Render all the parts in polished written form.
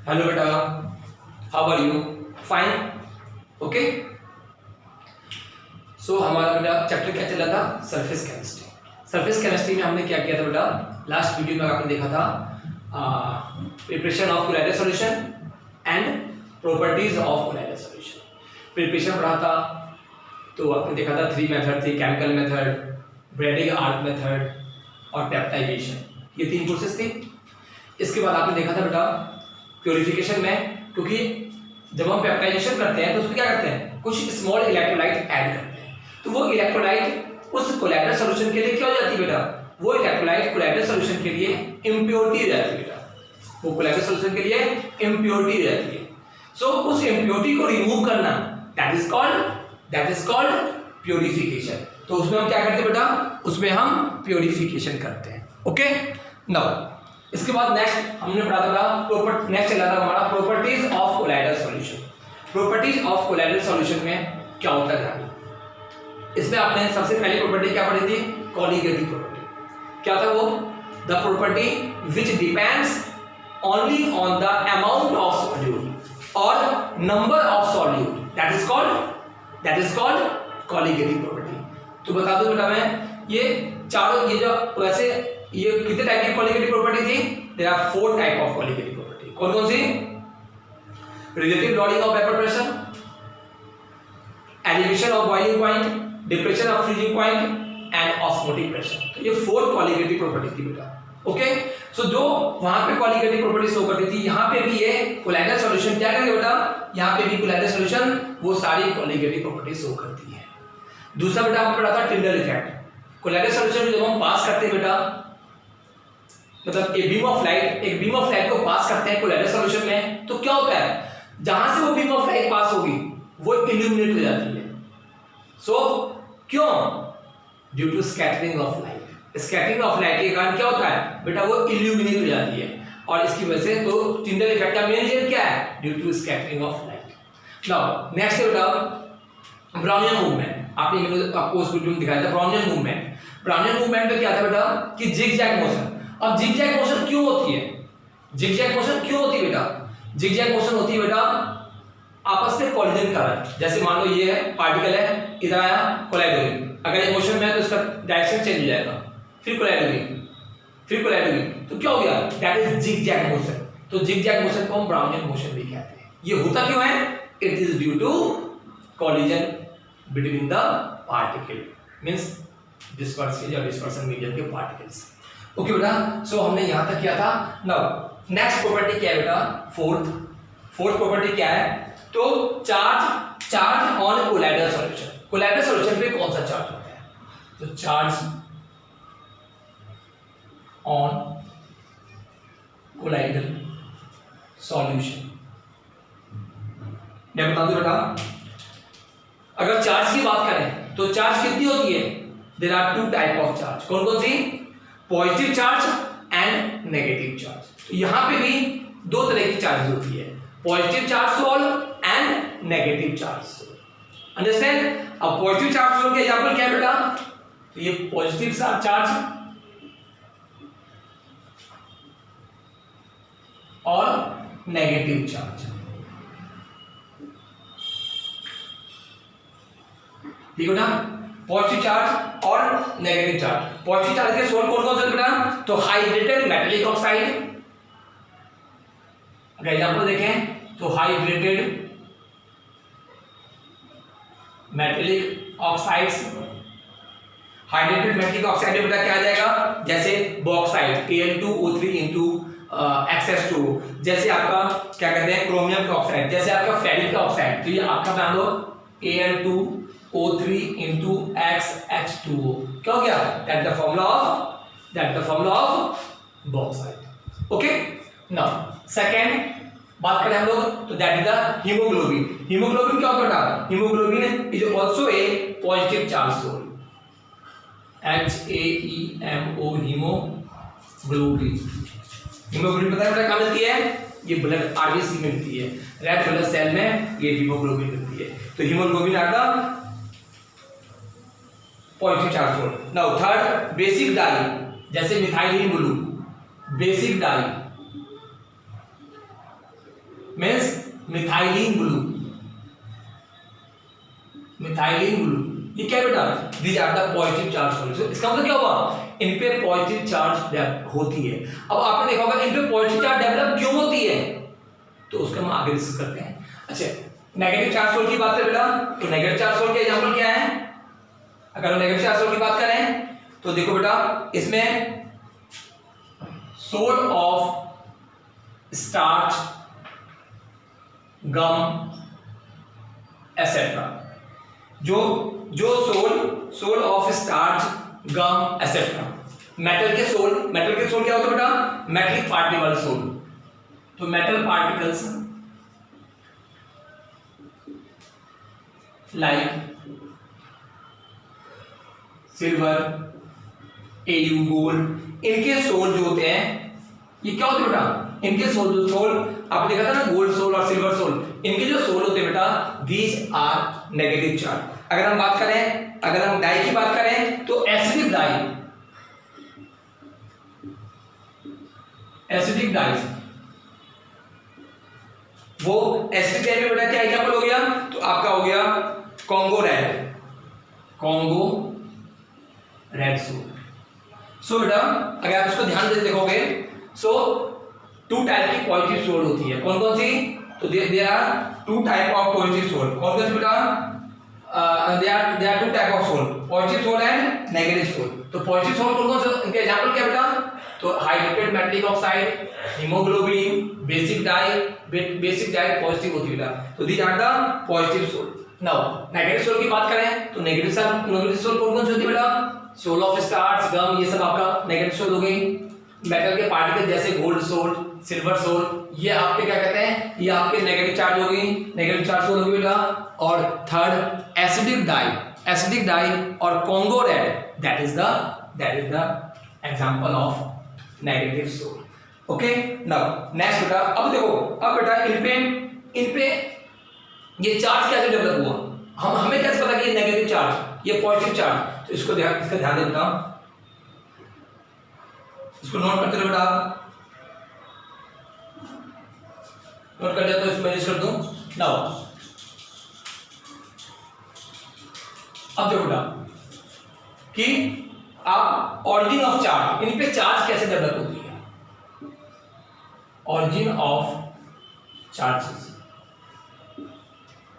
Hello बेटा, how are you? Fine, okay. So हमारा बेटा चैप्टर क्या चल रहा था? Surface chemistry. सरफेस केमिस्ट्री में हमने क्या किया था बेटा? लास्ट वीडियो में आपने देखा था preparation of colloidal solution and properties of colloidal solution. Preparation पढ़ा था, तो आपने देखा था 3 मेथड थे, chemical method, braiding arc method और पेप्टाइजेशन, ये 3 प्रोसेस थी। इसके बाद आपने देखा था बेटा प्योरिफिकेशन में, क्योंकि जब हम पेप्टाइजेशन करते हैं तो उसमें क्या करते हैं, कुछ स्मॉल इलेक्ट्रोलाइट ऐड करते हैं, तो वो इलेक्ट्रोलाइट उस कोलाइडल सॉल्यूशन के लिए क्या हो जाती है बेटा? वो इलेक्ट्रोलाइट कोलाइडल सॉल्यूशन के लिए इम्प्योरिटी रहती है बेटा, वो कोलाइडल सॉल्यूशन के लिए इम्प्योरिटी रहती है। सो उस इम्प्योरिटी को रिमूव करना दैट इज कॉल्ड प्योरिफिकेशन। तो उसमें हम क्या करते हैं बेटा? उसमें हम प्योरिफिकेशन करते हैं, ओके। नाउ इसके बाद नेक्स्ट हमने पढ़ा था नेक्स्ट चला था हमारा properties of colloidal solution. Properties of colloidal solution में क्या होता है? इसमें आपने सबसे पहली प्रॉपर्टी क्या पढ़ी थी? Colligative property. क्या था वो? The property which depends only on the amount of solute और number of solute, that is called colligative property. तो बता दो बेटा मैं, ये चारों ये जो वैसे ये कितने टाइप की कॉलीगेटिव प्रॉपर्टी थी? There are 4 type of colligative property. कौन कौन सी? Relative lowering of vapour pressure, elevation of boiling point, depression of freezing point and osmotic pressure. तो ये 4 कॉलीगेटिव प्रॉपर्टी थी बेटा, ओके। सो जो वहां पे कॉलीगेटिव प्रॉपर्टी शो करती थी, यहां पे भी ये कोलाइडल सॉल्यूशन क्या करेगा बेटा? यहां पे भी कोलाइडल सॉल्यूशन वो सारी कॉलीगेटिव प्रॉपर्टी शो करती है। दूसरा बेटा आपको पढ़ा था टिंडल इफेक्ट। कोलाइडल सॉल्यूशन जब हम पास करते हैं बेटा, मतलब एक बीम ऑफ लाइट को पास करते हैं कोलाइडल सॉल्यूशन में, तो क्या होता है? जहां से वो बीम ऑफ लाइट पास होगी वो इल्यूमिनेट हो जाती है। सो क्यों? Due to scattering of light. Scattering of light के कारण क्या होता है बेटा? वो इल्यूमिनेट हो जाती है, और इसकी वजह से तो टिंडल इफेक्ट का मेन रीजन क्या है? Due to scattering of light. Now next बेटा ब्राउनियन मूवमेंट। आपको उस वीडियो में दिखाया था ब्राउनियन मूवमेंट। ब्राउनियन मूवमेंट में क्या था बेटा कि जिगजैग मोशन। अब जिगजैग मोशन क्यों होती है? जिगजैग मोशन क्यों होती है बेटा? जिगजैग मोशन होती है बेटा आपस में कोलिजन का है। जैसे मान लो ये है पार्टिकल है, इधर आया कोलाइड हो गई, अगर ये मोशन में है तो इसका डायरेक्शन चेंज हो जाएगा, फिर कोलाइड हो गई, तो क्या हो गया? That is zigzag motion. तो जिगजैग मोशन को हम ब्राउनियन मोशन भी कहते हैं। ये होता क्यों है? It is due to collision between the particle, means dispersion medium के पार्टिकल्स, ओके बेटा। सो हमने यहां तक किया था। नाउ नेक्स्ट प्रॉपर्टी क्या है बेटा? फोर्थ प्रॉपर्टी क्या है? तो charge on colloidal solution. Colloidal solution पे कौन सा चार्ज होता है? तो चार्ज ऑन कोलाइडल सॉल्यूशन। मैं बता दूं बेटा, अगर चार्ज की बात करें तो चार्ज कितनी होती है? There are 2 type of charge. कौन कौन सी? Positive charge and negative charge. तो यहां पे भी 2 तरह की चार्ज होती है, positive charge sol and negative charge sol. Understand? अब पॉजिटिव चार्ज सोल के एग्जांपल क्या है बेटा? तो ये पॉजिटिव चार्ज और नेगेटिव चार्ज, ठीक है ना? पॉजिटिव चार्ज और नेगेटिव चार्ज। पॉजिटिव चार्ज के सोल कौन कौन से बेटा? तो हाइड्रेटेड मेटेलिक ऑक्साइड। अगर एग्जांपल देखें तो hydrated metallic oxides. Hydrated metallic oxide बेटा क्या आ जाएगा? जैसे बॉक्साइड Al2O3 into XH2, जैसे आपका क्या कहते हैं क्रोमियम का ऑक्साइड, जैसे आपका फेरिक का ऑक्साइड, तो ये आपका नाम लो Al2O3 into XH2O। क्या हो गया? That the formula of bauxite, okay. Now second बात करें हम लोग तो that is the haemoglobin. Haemoglobin क्या होता है? Haemoglobin is also a positive charge sol, HAEMO haemoglobin. Haemoglobin पता है क्या काम मिलती है? ये ब्लड आरबीसी में मिलती है, रेड ब्लड सेल में ये हीमोग्लोबिन मिलती है। तो haemoglobin are the positive charge sol. Now third basic dye, जैसे methylene blue, basic dye methylene blue, methylene blue, ये क्या बेटा, these are the positive charge solution. इसका मतलब क्या हुआ, इन पे पॉजिटिव चार्ज होती है। अब आपने देखा होगा इन पे पॉजिटिव चार्ज डेवलप क्यों होती है, तो उसका हम आगे डिस्कस करते हैं। अच्छा, नेगेटिव चार्ज सोल की बात करें बेटा, तो नेगेटिव चार्ज सोल के एग्जांपल क्या है, अगर हम नेगेटिव चार्ज सोल की बात करें तो देखो बेटा, इसमें sol of starch, gum etcetera, जो sol of starch, gum etcetera, metal के सोल क्या होता है बेटा, मेटलिक पार्टिकल वाले सोल, तो metal particles like silver, AU, gold, इनके सोल जो होते हैं, ये क्या होते हैं बेटा, इनके सोल आपने देखा था ना, गोल्ड सोल और सिल्वर सोल, इनके जो सोल होते हैं बेटा, दीज आर नेगेटिव चार्ज। अगर हम बात करें, अगर हम डाई की बात करें तो एसिडिक डाई, वो एसिडिक डाई में बेटा क्या एग्जांपल हो गया, तो आपका हो गया कॉन्गो रेड सोल। सो बेटा अगर आप इसको ध्यान से देखोगे, सो टू टाइप की पॉजिटिव सोल होती है, कौन कौन सी, तो there are two type of positive sol, कौन कौन सी बेटा, there are two type of sol, positive sol and negative sol. तो पॉजिटिव सोल कौन कौन से, इनके एग्जांपल क्या बेटा, तो hydrated metallic oxide, haemoglobin, basic dye positive होती है बेटा, तो these are the positive sol. Now negative sol की बात करें तो नेगेटिव सोल कौन कौन सी होती है बेटा, सोल ऑफ स्टार्च, गम, ये सब आपका नेगेटिव सोल हो गई। मेटल के पार्टिकल जैसे गोल्ड सोल, सिल्वर सोल, ये आपके क्या कहते हैं, ये आपके नेगेटिव चार्ज हो गई, नेगेटिव चार्ज सोल होगी बेटा। और थर्ड एसिडिक डाई और Congo red, that is the example of negative sol. Okay, now next बेटा, अब देखो, अब बेटा इन पे ये चार्ज कैसे डेवलप हुआ, हमें कैसे पता कि ये नेगेटिव चार्ज, ये पॉजिटिव चार्ज, तो इसका ध्यान दे बेटा, इसको नोट करते रहो बेटा, नोट कर दिया तो इसको मैनेज कर दूं। नाउ अब देखो बेटा कि आप ऑरिजिन ऑफ चार्ज, इन पे चार्ज कैसे डेवलप होती है, ऑरिजिन ऑफ चार्जेस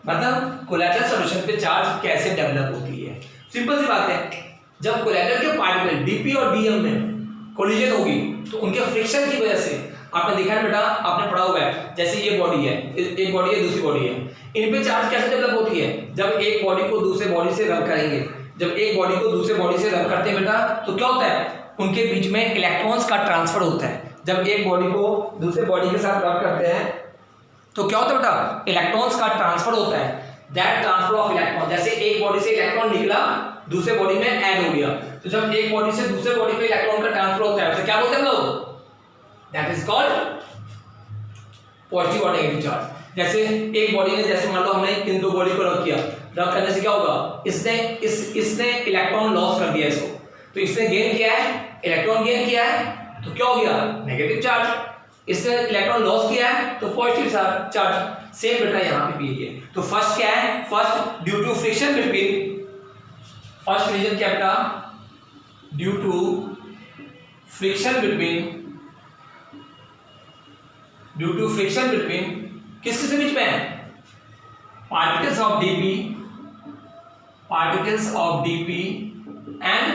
मतलब कोलैटरल सॉल्यूशन पे चार्ज कैसे डेवलप होती है। सिंपल सी बात है, जब कोलैटरल के पार्टिकल डीपी और डीएम में कोलिजन होगी तो उनके फ्रिक्शन की वजह से, आपने देखा है बेटा, आपने पढ़ा हुआ है, जैसे ये बॉडी है, एक बॉडी है, दूसरी बॉडी है, इन पे चार्ज कैसे डेवलप होती है, जब एक बॉडी को दूसरे बॉडी से रब करेंगे, जब एक बॉडी को दूसरे बॉडी से रब करते हैं बेटा, तो क्या होता है, उनके बीच में इलेक्ट्रॉन्स का ट्रांसफर होता है। जब एक बॉडी को दूसरे बॉडी के साथ रब करते हैं तो क्या होता है बेटा, इलेक्ट्रॉन्स का ट्रांसफर होता है। दैट ट्रांसफर ऑफ इलेक्ट्रॉन, जैसे एक बॉडी से इलेक्ट्रॉन निकला दूसरे बॉडी में ऐड हो गया, तो जब एक बॉडी से दूसरे बॉडी में इलेक्ट्रॉन का ट्रांसफर होता है उसे क्या बोलते हैं हम लोग, दैट इज कॉल्ड पॉजिटिव और नेगेटिव चार्ज। जैसे एक बॉडी ने, जैसे मान लो हमने इन दो बॉडी को रब किया, रब करने से क्या होगा, इसने इलेक्ट्रॉन लॉस कर दिया इसको, तो इसने गेन किया है, इलेक्ट्रॉन गेन किया है, तो क्या हो गया, नेगेटिव चार्ज। इसने इलेक्ट्रॉन लॉस किया है तो पॉजिटिव चार्ज। सेम बेटा यहाँ पे भी है। तो फर्स्ट क्या है, first due to friction between, first reason क्या बेटा, ड्यू टू फ्रिक्शन बिटवीन किसके बीच में है, particles of DP and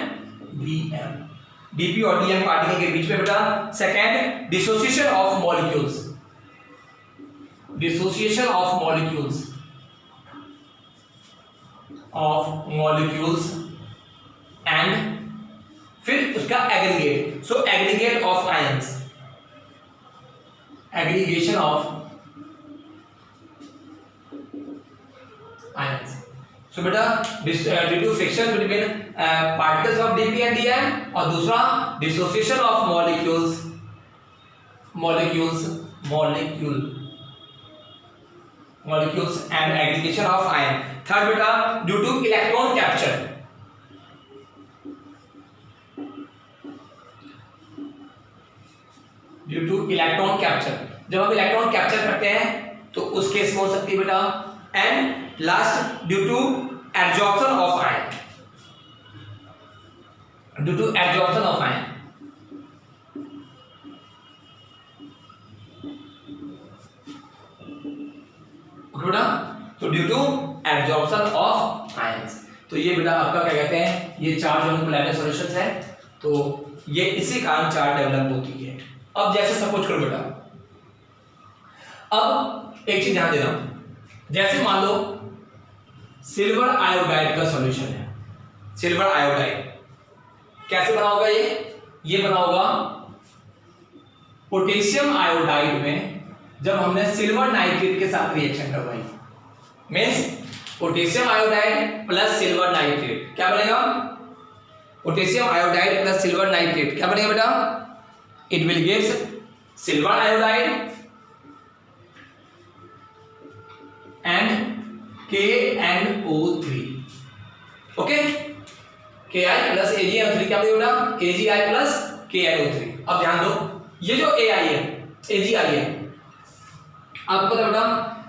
DM, डीपी और डीएम पार्टिकल के बीच में बेटा। Second, dissociation of molecules and फिर उसका aggregate, so aggregate of ions, aggregation of ions. So बेटा due to friction between particles of DP and DM, और दूसरा dissociation of molecules and aggregation of ion. Third बेटा due to electron capture, जब हम electron capture करते हैं तो उस केस में हो सकती है बेटा। And last due to absorption of ion, due to absorption of ion. Okay बेटा, तो due to absorption of ions. तो ये बेटा आपका क्या कहते हैं, ये चार जो कोलैइडल सॉल्यूशंस है, तो ये इसी कारण चार डेवलप होती है। अब जैसे सपोज करो बेटा, अब एक चीज ध्यान देना, जैसे मान लो सिल्वर आयोडाइड का सॉल्यूशन है, सिल्वर आयोडाइड कैसे बना होगा, ये बना होगा पोटेशियम आयोडाइड में जब हमने सिल्वर नाइट्रेट के साथ रिएक्शन करवाई, means potassium iodide plus silver nitrate क्या बनेगा, potassium iodide plus silver nitrate क्या बनेगा बेटा, it will gives silver iodide and KNO3। Okay, Ki plus AgNO3 क्या बनेगा बेटा, Agi प्लस KNO3। अब ध्यान दो, ये जो Ai है, Agi है, आपको पता बेटा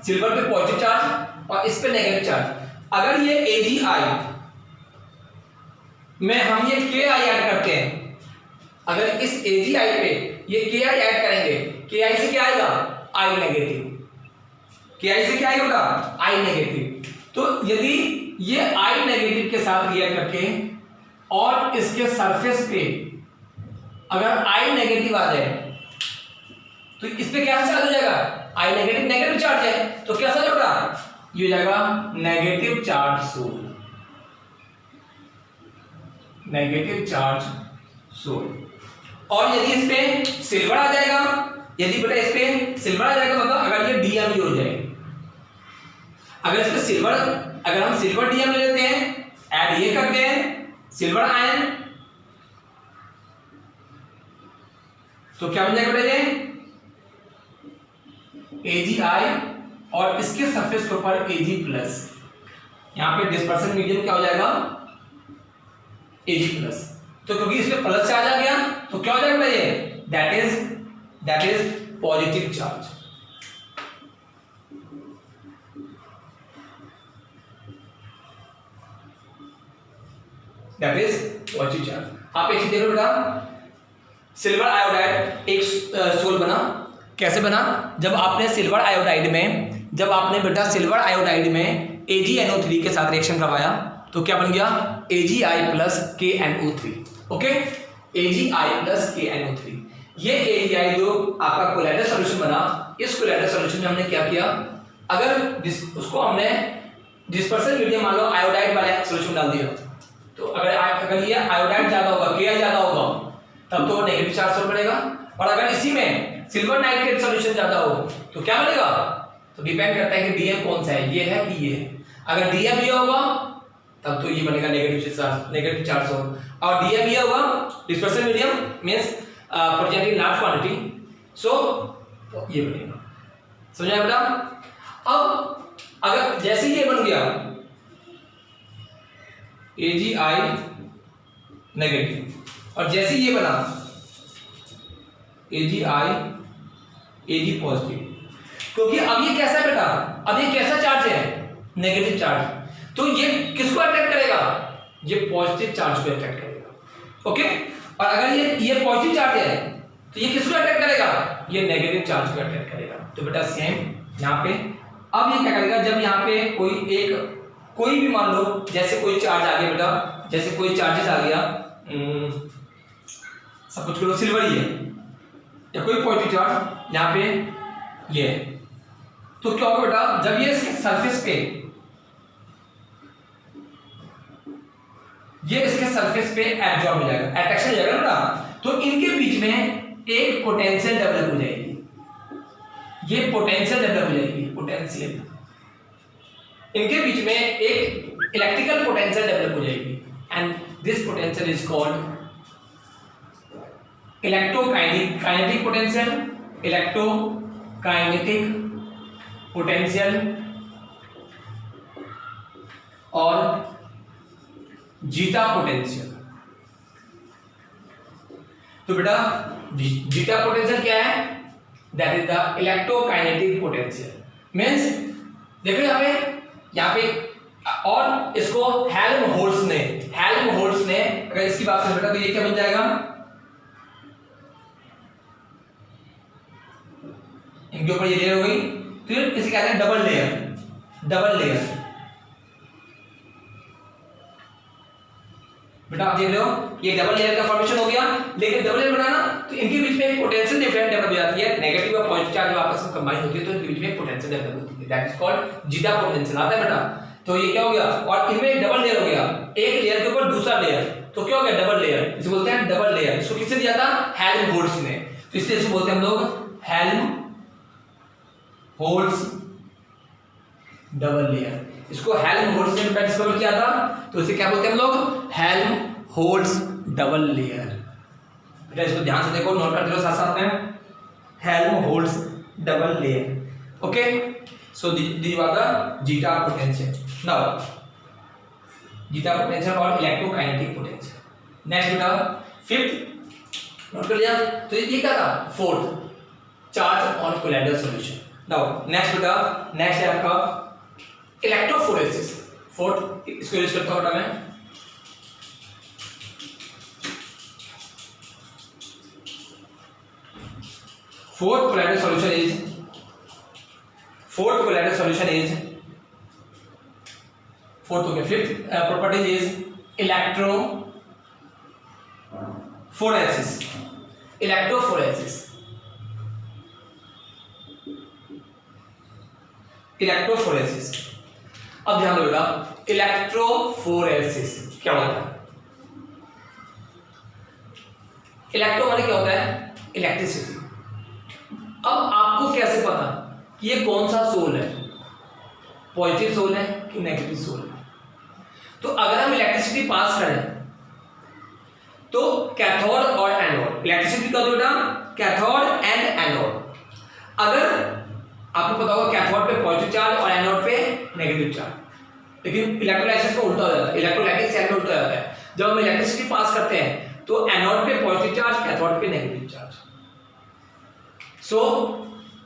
सिल्वर पे पॉजिटिव चार्ज और इस पे नेगेटिव चार्ज। अगर ये Agi में हम ये Ki ऐड करते हैं, अगर इस Agi पे ये Ki ऐड करेंगे, Ki से क्या आएगा, I नेगेटिव, Ki से क्या आएगा बेटा, I नेगेटिव। तो यदि ये I नेगेटिव के साथ रिएक्ट करके और इसके सरफेस पे अगर I नेगेटिव आ जाए तो इस पे क्या चार्ज हो जाएगा, I नेगेटिव, नेगेटिव चार्ज है तो कैसा होगा, ये हो जाएगा negative charge sol, negative charge sol. और यदि इस पे सिल्वर आ जाएगा, यदि बेटा इस पे सिल्वर आ जाएगा मतलब अगर ये DMe हो जाए, अगर इस पे सिल्वर, अगर हम सिल्वर DM ले लेते हैं, ऐड ये करते हैं सिल्वर आयन, तो क्या बन जाएगा बेटा, ये Agi और इसके सरफेस के ऊपर Ag प्लस, यहां पे डिस्पर्सन मीडियम क्या हो जाएगा, Ag प्लस। तो क्योंकि इसमें प्लस चार्ज आ गया तो क्या हो जाएगा बेटा, ये that is positive charge. That is positive charge. आप एक चीज देखो बेटा, सिल्वर आयोडाइड एक सोल बना, कैसे बना, जब आपने सिल्वर आयोडाइड में, जब आपने बेटा सिल्वर आयोडाइड में AgNO3 के साथ रिएक्शन करवाया तो क्या बन गया, Agi plus KNO3। Okay, Agi plus KNO3। ये Agi जो आपका कोलैइडल सॉल्यूशन बना, इस कोलैइडल सॉल्यूशन में हमने क्या किया, अगर उसको हमने डिस्पर्सन मीडियम मान लो आयोडाइड वाला सॉल्यूशन डाल दिया, तो अगर ये आयोडाइड ज्यादा होगा, Ki ज्यादा होगा, तब तो नेगेटिव चार्ज सोल बनेगा। और अगर इसी में सिल्वर नाइट्रेट सॉल्यूशन ज्यादा हो तो क्या बनेगा, तो डिपेंड करता है कि DM कौन सा है, ये है कि ये है। अगर DM ये होगा तब तो ये बनेगा नेगेटिव चार्ज हो, और DM ये होगा dispersion medium means present in large quantity, so तो ये बनेगा। समझा बेटा। अब अगर जैसे ये बन गया Agi नेगेटिव और जैसे ये बना Ag पॉजिटिव, क्योंकि अब ये कैसा है बेटा, अब ये कैसा चार्ज है, नेगेटिव चार्ज, तो ये किसको अट्रैक्ट करेगा, ये पॉजिटिव चार्ज को अट्रैक्ट करेगा। ओके, और अगर ये पॉजिटिव चार्ज है तो ये किसको अट्रैक्ट करेगा, ये नेगेटिव चार्ज को अट्रैक्ट करेगा। तो बेटा सेम यहाँ पे, अब ये क्या करेगा, जब यहाँ पे कोई भी मान लो जैसे कोई चार्ज आ गया बेटा, जैसे कोई चार्जेस आ गया, सब कुछ करो सिल्वर ही है या कोई पॉजिटिव चार्ज यहाँ पे ये है, तो क्या होगा बेटा, जब ये सरफेस पे, ये इसके सरफेस पे एब्जॉर्ब हो जाएगा, अट्रैक्शन हो जाएगा ना, तो इनके बीच में एक पोटेंशियल डेवलप हो जाएगी, ये पोटेंशियल डेवलप हो जाएगी, पोटेंशियल, इनके बीच में एक इलेक्ट्रिकल पोटेंशियल डेवलप हो जाएगी, and this potential is called electrokinetic potential, electrokinetic potential और जीटा पोटेंशियल। तो बेटा जीटा पोटेंशियल क्या है, that is the electrokinetic potential, means देखो यहाँ पे और इसको हेल्महोल्ट्ज ने अगर इसकी बात करें बेटा तो ये क्या बन जाएगा, इनके ऊपर ये लेयर हो गई, फिर इसे कहते हैं डबल लेयर। बेटा आप देख रहे हो ये डबल लेयर का फॉर्मेशन हो गया, लेकिन डबल लेयर बनाना तो इनके बीच में एक पोटेंशियल डिफरेंस डेवलप हो जाती है, नेगेटिव और पॉजिटिव चार्ज जब आपस में कंबाइन होती है तो इनके बीच में एक पोटेंशियल डेवलप होती है, that is called zeta potential आता है बेटा। तो ये क्या हो गया, और इनमें एक डबल लेयर हो गया, एक लेयर के ऊपर दूसरा लेयर, तो क्या हो गया डबल लेयर, इसे बोलते हैं डबल लेयर। इसको किसने दिया था, हेल्महोल्ट्ज ने, तो इसलिए इसको बोलते हैं हम लोग हेल्महोल्ट्ज डबल लेयर। इसको हेल्महोल्ट्ज ने डिस्कवर किया था, तो इसे क्या बोलते हैं हम लोग, हेल्महोल्ट्ज डबल लेयर। बेटा इसको ध्यान से देखो, नोट करते रहो साथ साथ में, Helmholtz double layer. Okay, so these are the zeta potential. Now zeta potential और electrokinetic potential. Next बेटा फिफ्थ नोट कर लिया, तो ये क्या था, fourth charge on colloidal solution. Now next बेटा, नेक्स्ट है आपका इलेक्ट्रोफोरेसिस, फोर्थ इसको यूज करता हूं बेटा मैं। Fourth colloidal solution is fourth हो गया, फिफ्थ प्रॉपर्टी इज इलेक्ट्रोफोरेसिस। अब ध्यान दो बेटा, इलेक्ट्रोफोरेसिस क्या होता है, इलेक्ट्रो माने क्या होता है, इलेक्ट्रिसिटी। अब आपको कैसे पता कि ये कौन सा सोल है, पॉजिटिव सोल है कि नेगेटिव सोल है? तो अगर हम इलेक्ट्रिसिटी पास करें तो कैथोड और एनोड, इलेक्ट्रिसिटी का बेटा कैथोड एंड एनोड, अगर आपको पता होगा कैथोड पे पॉजिटिव चार्ज और एनोड पे नेगेटिव चार्ज, लेकिन इलेक्ट्रोलाइसिस में उल्टा हो जाता है, इलेक्ट्रोलाइटिक सेल में उल्टा हो जाता है। जब हम इलेक्ट्रिसिटी पास करते हैं तो एनोड पे पॉजिटिव चार्ज, कैथोड पे नेगेटिव चार्ज। सो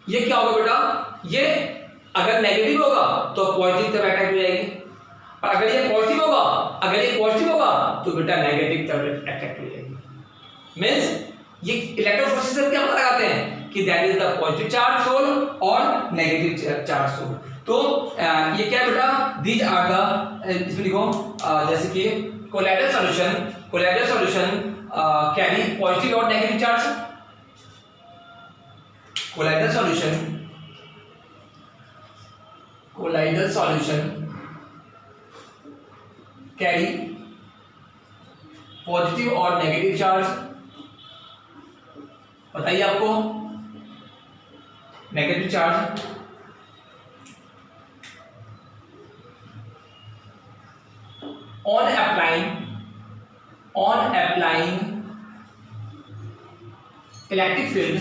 ये क्या होगा बेटा, ये अगर नेगेटिव होगा तो पॉजिटिव तरफ अटैक हो जाएगी, और अगर ये पॉजिटिव होगा तो बेटा नेगेटिव तरफ अटैक हो जाएगी। मींस ये इलेक्ट्रोफोरेसिस से क्या पता लगाते हैं कि that is the positive charge sol और नेगेटिव चार्ज सोल। तो ये क्या बेटा, दीज आर द, इसमें लिखो जैसे कि कोलाइडल सॉल्यूशन कैरी पॉजिटिव और negative charge, colloidal solution carry positive और नेगेटिव चार्ज। बताइए आपको negative charge on applying electric field,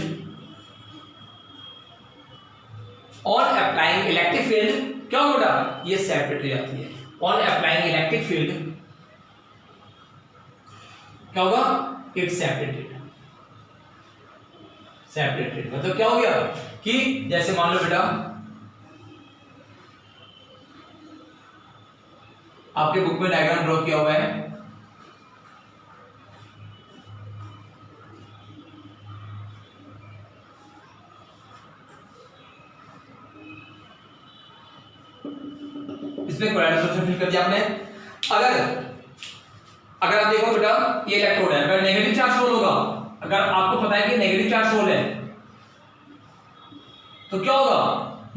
क्या होगा, ये सेपरेट हो जाती है। ऑन अप्लाइंग इलेक्ट्रिक फील्ड क्या होगा, इट सेपरेटेड मतलब क्या हो गया कि जैसे मान लो बेटा आपके बुक में डायग्राम ड्रॉ किया हुआ है, इसमें कोलाइडल सॉल्यूशन फिल कर दिया आपने। अगर आप देखो बेटा ये इलेक्ट्रोड है, अगर नेगेटिव चार्ज सोल होगा, अगर आपको पता है कि नेगेटिव चार्ज सोल है तो क्या होगा,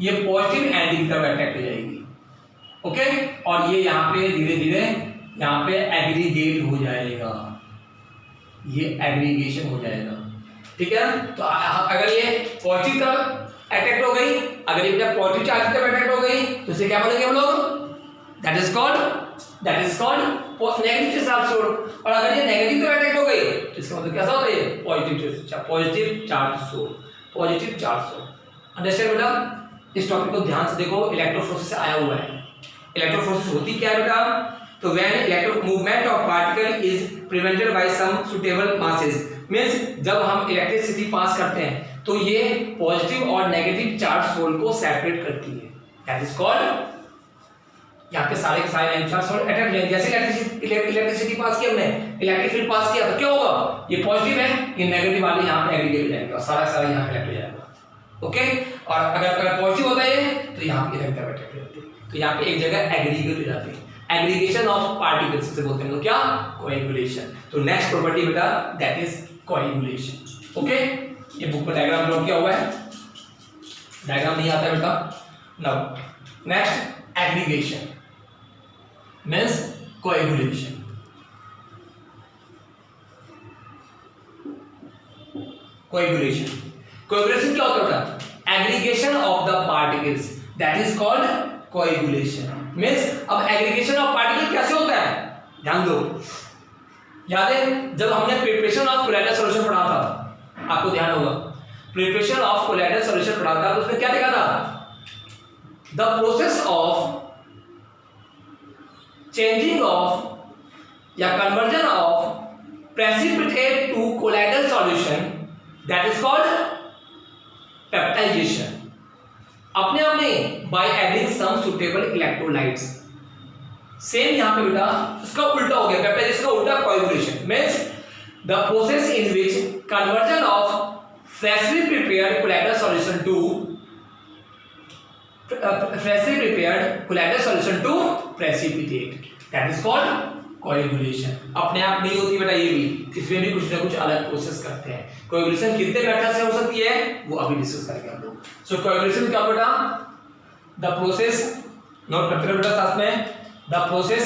ये पॉजिटिव एंटी की तरफ अट्रैक्ट हो जाएगी। ओके, और ये यहाँ पे धीरे धीरे यहाँ पे एग्रीगेट हो जाएगा, ये एग्रीगेशन हो जाएगा। ठीक है, तो अगर ये पॉजिटिव तरफ अट्रैक्ट हो गई, अगर ये पॉजिटिव चार्ज की तरफ अट्रैक्ट हो गई तो इसे क्या बोलेंगे हम लोग, that is called negative charge sol. और अगर ये नेगेटिव तरफ अट्रैक्ट हो गई तो इसका मतलब कैसा होता है, पॉजिटिव चार्ज सोल। अंडरस्टैंड बेटा, इस टॉपिक को ध्यान से देखो, इलेक्ट्रोफोरेसिस से आया हुआ है। इलेक्ट्रोफोरेसिस होती क्या है बेटा, तो when electro movement of particle is prevented by some suitable masses, means जब हम इलेक्ट्रिसिटी पास करते हैं तो ये पॉजिटिव और नेगेटिव चार्ज सोल को सेपरेट करती है, दैट इज कॉल्ड, यहाँ पे सारे के सारे नेगेटिव चार्ज सोल अटैच हैं। जैसे इलेक्ट्रिसिटी पास की हमने, इलेक्ट्रिक फील्ड पास किया तो क्या होगा, ये पॉजिटिव है, ये नेगेटिव वाले यहाँ पे एग्रीगेट हो जाएंगे और सारा सारा यहाँ पे हो जाएगा। ओके, और अगर पॉजिटिव होता है तो यहाँ पे इलेक्ट्रिक अटैच होती है, तो यहाँ पे एक जगह एग्रीगेट हो जाती है। एग्रीगेशन ऑफ पार्टिकल्स से बोलते हैं लोग क्या, कोएगुलेशन। तो नेक्स्ट प्रॉपर्टी बेटा दैट इज कोएगुलेशन। ओके, ये बुक में डायग्राम ड्रॉ किया हुआ है, डायग्राम नहीं आता है बेटा। Now next aggregation means coagulation. Coagulation, coagulation क्या होता है बेटा, aggregation of the particles, that is called coagulation. Means अब एग्रीगेशन ऑफ पार्टिकल कैसे होता है, ध्यान दो, याद है जब हमने प्रिपरेशन ऑफ कोलाइडल सॉल्यूशन पढ़ा था, आपको ध्यान होगा, प्रिपरेशन ऑफ कोलाइडल सॉल्यूशन पढ़ा था, तो उसमें क्या देखा था, the process of changing of या conversion of precipitate to colloidal solution, that is called peptization. अपने आप में by adding some suitable electrolytes. Same यहां पे बेटा इसका उल्टा हो गया, पेप्टाइजेशन का उल्टा coagulation means the process in which conversion of freshly prepared colloidal solution to precipitate, that is called coagulation. अपने आप नहीं होती बेटा, ये भी इसमें भी कुछ ना कुछ अलग प्रोसेस करते हैं। कोएगुलेशन कितने मेथड से हो सकती है वो अभी डिस्कस करेंगे हम लोग। सो कोएगुलेशन क्या बेटा, द प्रोसेस, नोट करते रहो बेटा साथ में, the process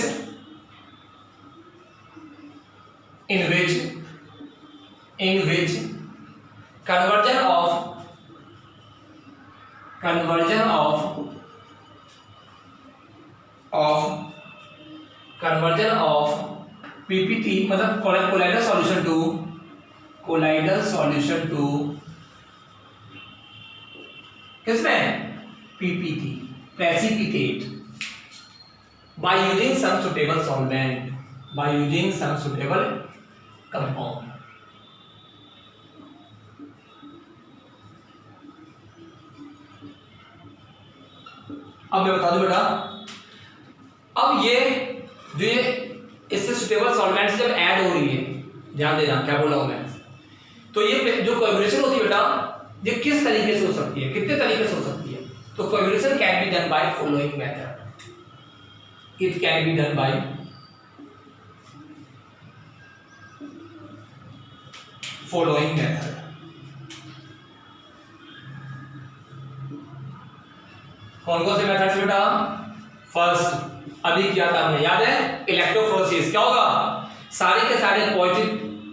in which conversion of PPT मतलब कोलाइडल सॉल्यूशन टू किसमें, PPT, precipitate, by using some suitable solvent, by using some suitable compound। अब मैं बता दूं बेटा, अब ये जो ये इससे सुटेबल सॉल्वेंट जब ऐड हो रही है, ध्यान देना क्या बोला हूं मैं, तो ये जो कोएगुलेशन होती है बेटा, ये किस तरीके से हो सकती है, कितने तरीके से हो सकती है। तो coagulation can be done by following method, it can be done by following method। कौन कौन से मेथड से बेटा, फर्स्ट अभी किया था हमने, याद है, इलेक्ट्रोफोरेसिस। क्या होगा, सारे के सारे पॉजिटिव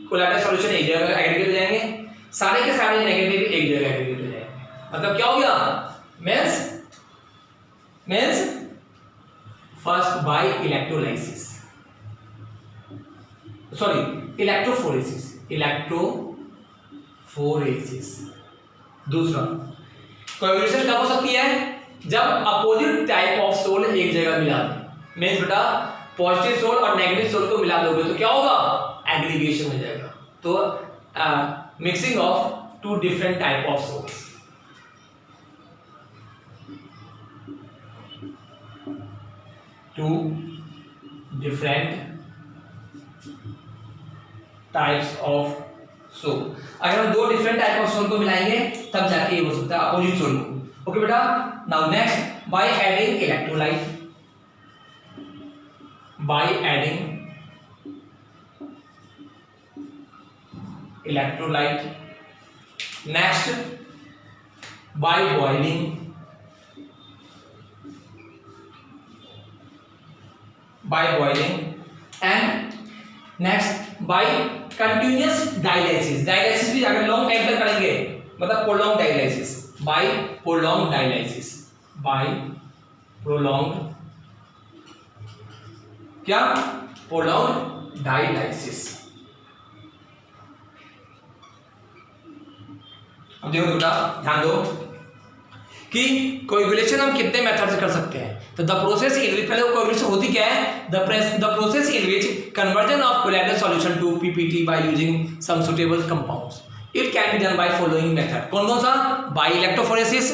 कोलाइडल सॉल्यूशन एक जगह एग्रीगेट हो जाएंगे, सारे के सारे नेगेटिव एक जगह एग्रीगेट हो जाएंगे। मतलब क्या हो गया, means first by electrolysis, sorry electrophoresis. दूसरा कोएगुलेशन कब हो सकती है, जब अपोजिट टाइप ऑफ सोल एक जगह मिला दे, मींस बेटा पॉजिटिव सोल और नेगेटिव सोल को मिला दोगे तो क्या होगा, एग्रीगेशन हो जाएगा। तो mixing of two different type of sols. Two different types of sol, अगर हम दो डिफरेंट टाइप ऑफ सोल को मिलाएंगे तब जाके ये हो सकता है अपोजिट सोल को। ओके बेटा, now next by adding electrolyte, by adding electrolyte, next by boiling, and next by continuous dialysis. Dialysis भी अगर लॉन्ग टाइम तक करेंगे मतलब prolong dialysis, by prolong dialysis, by prolong क्या, प्रोलॉन्ग डायलिसिस। अब देखो बेटा ध्यान दो कि कोएगुलेशन हम कितने मेथड से कर सकते हैं। तो द प्रोसेस इन विच, पहले कोएगुलेशन होती क्या है, the process in which conversion of colloidal solution to PPT by using some suitable compounds. It can be done by following method. कौन कौन सा? By electrophoresis,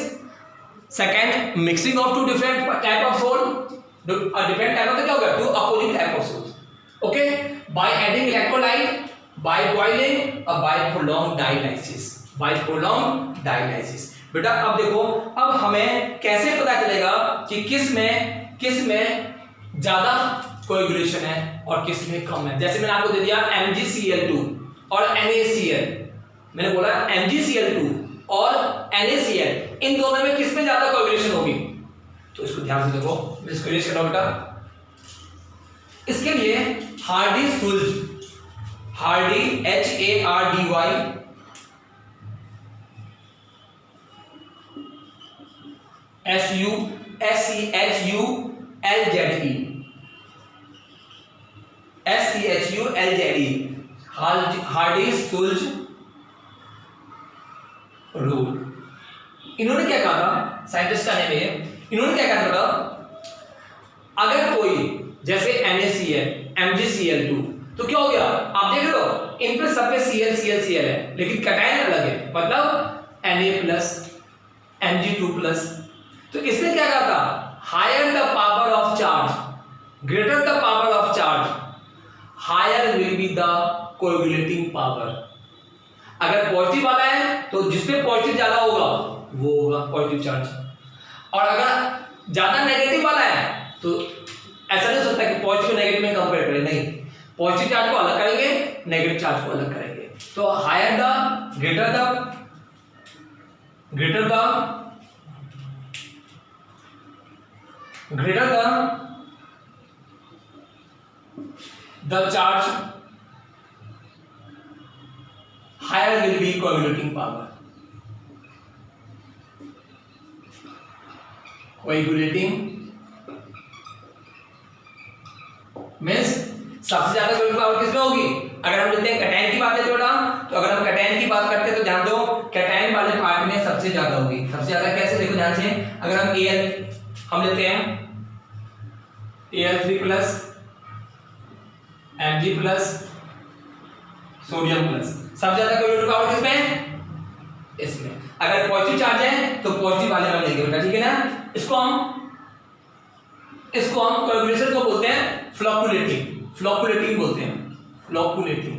second mixing of two different type of sol, different type of क्या हो गया? Two opposing type of sol. Okay, by adding electrolyte, by boiling और by prolong dialysis, by prolong dialysis. बेटा अब देखो, अब हमें कैसे पता चलेगा कि किस में ज्यादा कोएगुलेशन है और किस में कम है? जैसे मैंने आपको दे दिया MgCl2 और NaCl, मैंने बोला MgCl2 और NaCl, इन दोनों में किस में ज्यादा कोएगुलेशन होगी? तो इसको ध्यान से देखो, मैं इसको इरेज कर रहा हूं बेटा। इसके लिए Hardy Schulze, Hardy HARDY SCHULZE, Hardy Schulze rule. इन्होंने क्या कहा था, साइंटिस्ट का नेम है, इन्होंने क्या कहा था, अगर कोई जैसे NaCl, MgCl2, तो क्या हो गया? आप देख रहे हो इन पे सब पे Cl है, लेकिन कैटायन अलग है, मतलब Na+, Mg2+। तो इसने क्या कहा था? Higher the power of charge, greater the power of charge, higher will be the coagulating power. अगर पॉजिटिव वाला है तो जिसपे पॉजिटिव ज्यादा होगा वो होगा पॉजिटिव चार्ज, और अगर ज्यादा नेगेटिव वाला है तो ऐसा नहीं हो सकता कि पॉजिटिव नेगेटिव में कंपेयर करें, नहीं, पॉजिटिव चार्ज को अलग करेंगे, नेगेटिव चार्ज को अलग करेंगे। तो higher the, greater the charge, higher will be coagulating power. Coagulating means सबसे ज्यादा कोएगुलेटिंग पावर किसमें होगी? अगर हम लेते हैं कैटायन की बात है बेटा, तो अगर हम कैटायन की बात करते हैं तो ध्यान दो, कैटायन वाले पार्ट में सबसे ज्यादा होगी। सबसे ज्यादा कैसे? देखो ध्यान से, अगर हम लेते हैं Al3+, Mg+, सोडियम+, सबसे ज्यादा कोएगुलेटिंग पावर किसमें? इसमें। अगर पॉजिटिव चार्ज है तो पॉजिटिव वाले में लेंगे बेटा, ठीक है ना। इसको हम कोएगुलेशन को बोलते हैं फ्लोकुलेटिंग बोलते हैं, फ्लोकुलेशन,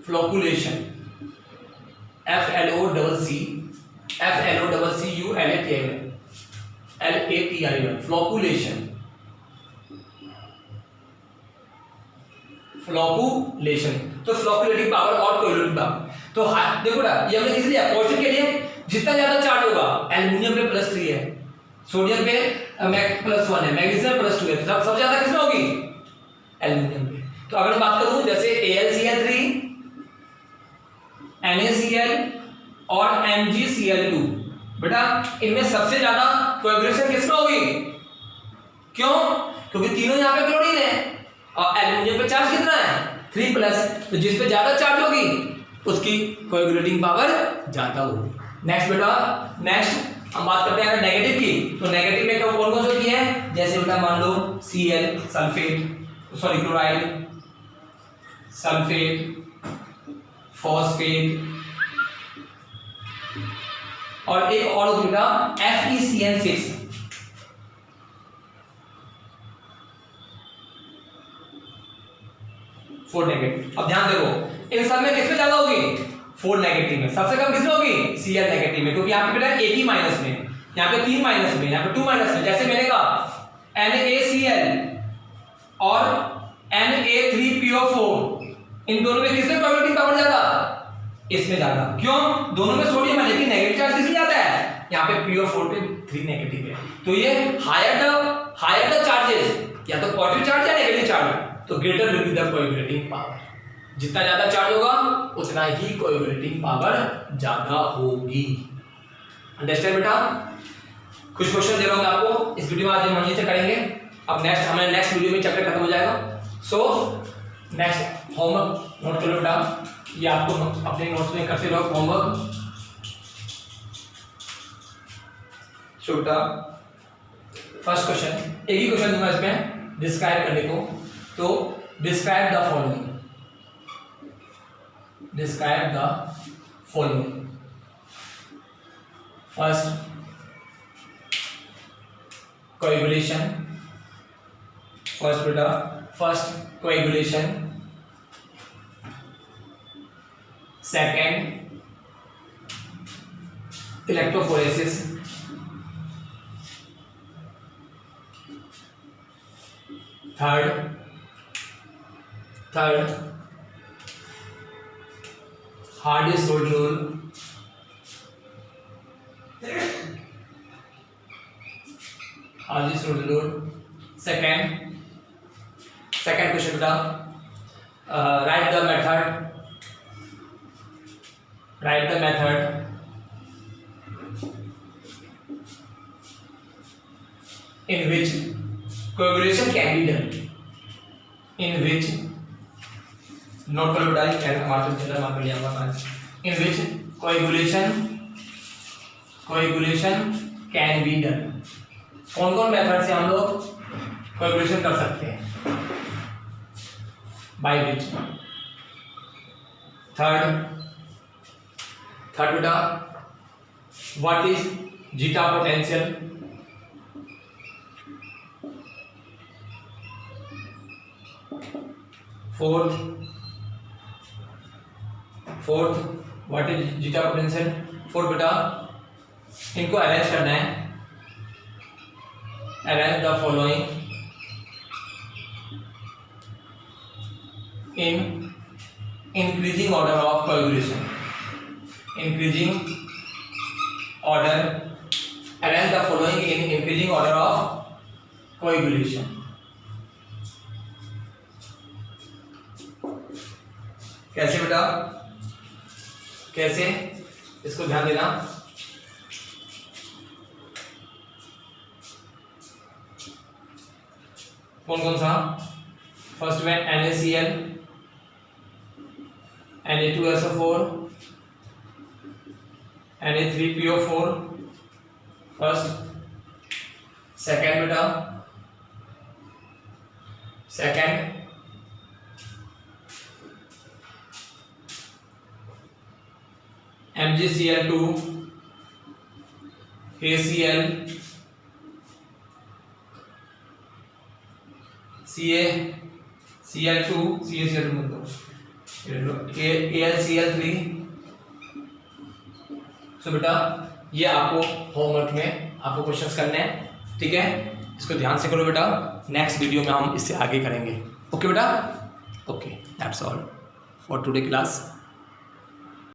FLOCCULATION, फ्लोकुलेशन। तो फ्लोकुलेटिंग पावर और कोएगुलेटिंग पावर, तो देखो ना, ये हमने किस लिए? पॉजिटिव के लिए जितना ज्यादा चार्ज होगा, एल्युमिनियम पे +3 है, सोडियम पे +1 है, मैग्नीशियम +2 है, सबसे ज्यादा किसमें होगी? एल्युमिनियम पे। तो अगर मैं बात करूं जैसे AlCl3, NaCl और MgCl2, बेटा इनमें सबसे ज्यादा कोएगुलेशन किसमें होगी? क्यों? क्योंकि तीनों यहाँ पे क्लोरीन है और एल्युमिनियम पे चार्ज कितना है? 3+, तो जिस पे ज्यादा चार्ज होगी उसकी कोएगुलेटिंग पावर ज्यादा होगी। नेक्स्ट बेटा, नेक्स्ट हम बात करते हैं अगर नेगेटिव की, तो नेगेटिव में क्या कौन कौन सी होती है? जैसे बेटा मान लो Cl, क्लोराइड, सल्फेट, फॉस्फेट, और एक और होती बेटा FeCN6, 4 नेगेटिव। अब ध्यान देखो, इन सब में किसमें ज्यादा होगी? 4 नेगेटिव में। सबसे कम किसमें होगी? Cl नेगेटिव में, क्योंकि यहाँ पे बेटा एक ही माइनस में, यहाँ पे 3 माइनस में, यहाँ पे 2 माइनस में। जैसे मैंने कहा NaCl और Na3PO4, इन दोनों में किसमें कोएगुलेटिंग पावर ज्यादा? इसमें ज्यादा। क्यों? दोनों में सोडियम है, लेकिन नेगेटिव चार्ज किसमें जाता है? यहाँ पे PO4 पे 3 नेगेटिव है। तो ये हायर द चार्जेस, या तो पॉजिटिव चार्ज या नेगेटिव चार्ज, तो greater will be the coagulating power. जितना ज्यादा चार्ज होगा उतना ही कोएगुलेटिंग पावर ज्यादा होगी। अंडरस्टैंड बेटा? कुछ क्वेश्चन दे रहा हूं आपको, इस वीडियो में आज हम यहीं से करेंगे। अब हमारे नेक्स्ट वीडियो में चैप्टर खत्म हो जाएगा। सो नेक्स्ट होमवर्क नोट करो बेटा, ये आपको अपने नोट्स में करते रहो होमवर्क। छोटा फर्स्ट क्वेश्चन, एक ही क्वेश्चन दूंगा इसमें डिस्क्राइब करने को, तो describe the following. describe the following. First, coagulation. First coagulation. Second, electrophoresis. Third, hardest rule. Second question बेटा, write the method in which coagulation can be done. In which note करो बेटा, कैसे mark चला mark लिया हुआ in which coagulation can be done. कौन method से हम लोग coagulation कर सकते हैं? By which? Third बेटा, what is zeta potential? Fourth, what is zeta potential? Fourth बेटा, इनको अरेंज करना है. Arrange the following in increasing order of coagulation. Arrange the following in increasing order of coagulation. कैसे बेटा, कैसे, इसको ध्यान देना. कौन सा? फर्स्ट में NaCl, Na2SO4, Na3PO4 first. Second बेटा, MgCl2, ACl, CaCl2 मतलब AlCl3. सो बेटा ये आपको होमवर्क में आपको क्वेश्चंस करने हैं, ठीक है. इसको ध्यान से करो बेटा. नेक्स्ट वीडियो में हम इससे आगे करेंगे. ओके बेटा, okay, that's all for today class.